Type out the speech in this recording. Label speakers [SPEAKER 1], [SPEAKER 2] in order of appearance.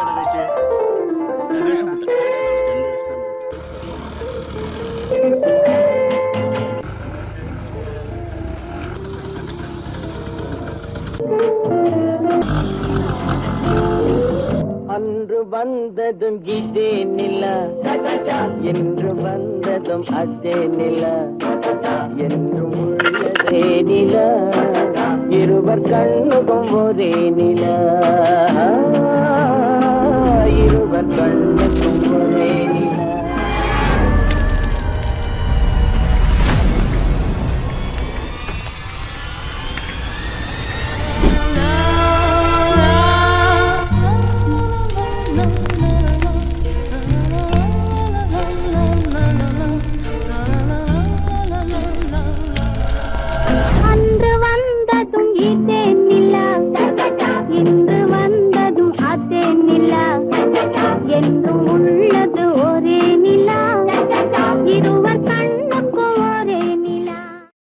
[SPEAKER 1] എന്തൊക്കെയാണ് കഴിച്ച് ജലദോഷം
[SPEAKER 2] அன்று வந்ததும் இதே நிலா, என்று வந்ததும் அதே நிலா, என்றும் உள்ளதே நிலா, இருவர் கண்ணுக்கும் ஒரே நிலா, இருவர் கண்ணுக்கும் ஒரே நிலா.
[SPEAKER 3] அன்று வந்ததும் இதே நிலா, இன்று வந்ததும் அதே நிலா, என்றும் உள்ளது